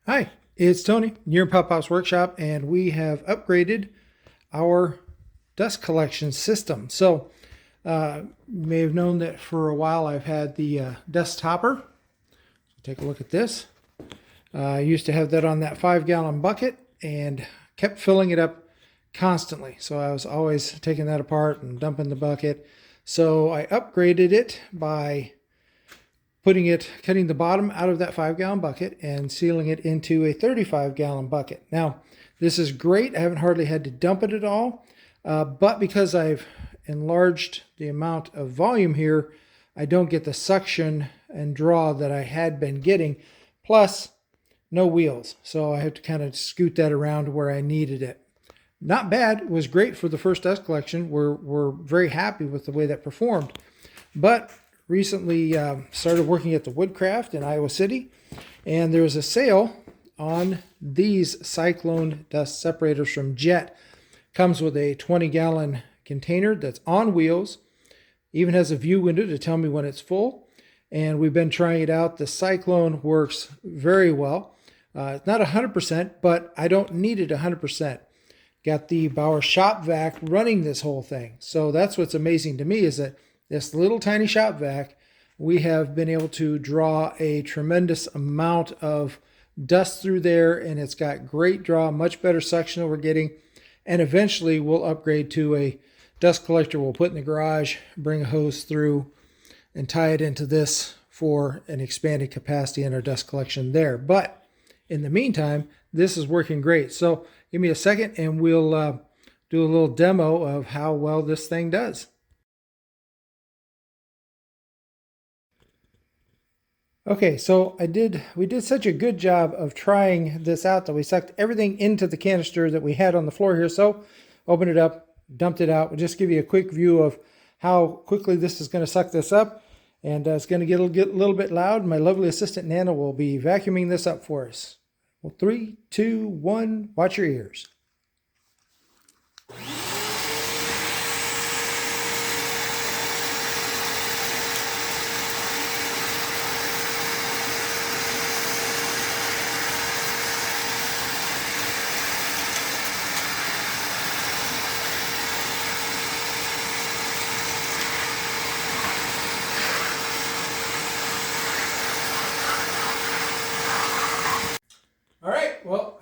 Hi, it's Tony, you're in Pop Pop's workshop, and we have upgraded our dust collection system. You may have known that for a while I've had the dust topper. Take a look at this. I used to have that on that 5-gallon bucket and kept filling it up constantly. So I was always taking that apart and dumping the bucket. So I upgraded it by cutting the bottom out of that 5-gallon bucket and sealing it into a 35-gallon bucket. Now, this is great. I haven't hardly had to dump it at all, but because I've enlarged the amount of volume here, I don't get the suction and draw that I had been getting. Plus, no wheels, so I have to kind of scoot that around where I needed it. Not bad. It was great for the first dust collection. We're very happy with the way that performed. But recently started working at the Woodcraft in Iowa City, and there's a sale on these Cyclone dust separators from Jet. Comes with a 20-gallon container that's on wheels, even has a view window to tell me when it's full, and we've been trying it out. The Cyclone works very well. It's not 100%, but I don't need it 100%. Got the Bauer shop vac running this whole thing. So that's what's amazing to me, is that this little tiny shop vac, we have been able to draw a tremendous amount of dust through there, and it's got great draw, much better suction than we're getting. And eventually we'll upgrade to a dust collector we'll put in the garage, bring a hose through, and tie it into this for an expanded capacity in our dust collection there. But in the meantime, this is working great. So give me a second and we'll do a little demo of how well this thing does. Okay, so we did such a good job of trying this out that we sucked everything into the canister that we had on the floor here. So opened it up, dumped it out. We'll just give you a quick view of how quickly this is going to suck this up. And it's going to get a little bit loud. My lovely assistant Nana will be vacuuming this up for us. Well, 3, 2, 1, watch your ears. All right, well,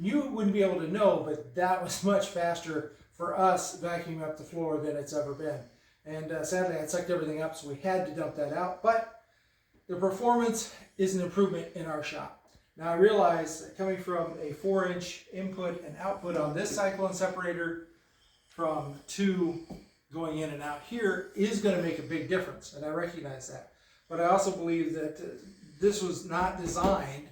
you wouldn't be able to know, but that was much faster for us vacuuming up the floor than it's ever been. And sadly, I sucked everything up, so we had to dump that out. But the performance is an improvement in our shop. Now, I realize that coming from a 4-inch input and output on this cyclone separator from 2 going in and out here is going to make a big difference, and I recognize that. But I also believe that this was not designed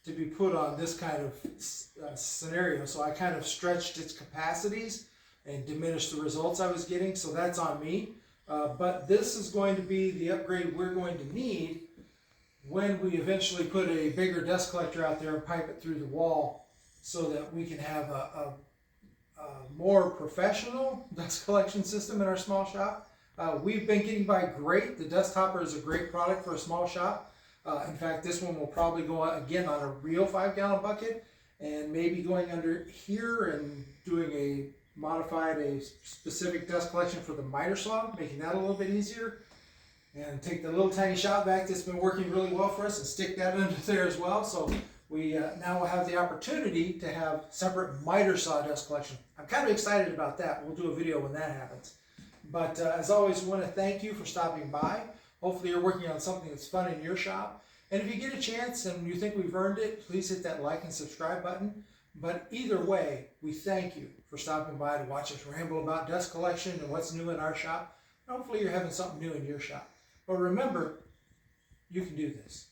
to be put on this kind of scenario. So I kind of stretched its capacities and diminished the results I was getting. So that's on me. But this is going to be the upgrade we're going to need when we eventually put a bigger dust collector out there and pipe it through the wall, so that we can have a more professional dust collection system in our small shop. We've been getting by great. The dust hopper is a great product for a small shop. In fact, this one will probably go again on a real 5-gallon bucket, and maybe going under here and doing a specific dust collection for the miter swab, making that a little bit easier. And take the little tiny shop vac that's been working really well for us and stick that under there as well. So we now will have the opportunity to have separate miter saw dust collection. I'm kind of excited about that. We'll do a video when that happens. But as always, we want to thank you for stopping by. Hopefully you're working on something that's fun in your shop. And if you get a chance and you think we've earned it, please hit that like and subscribe button. But either way, we thank you for stopping by to watch us ramble about dust collection and what's new in our shop. And hopefully you're having something new in your shop. But remember, you can do this.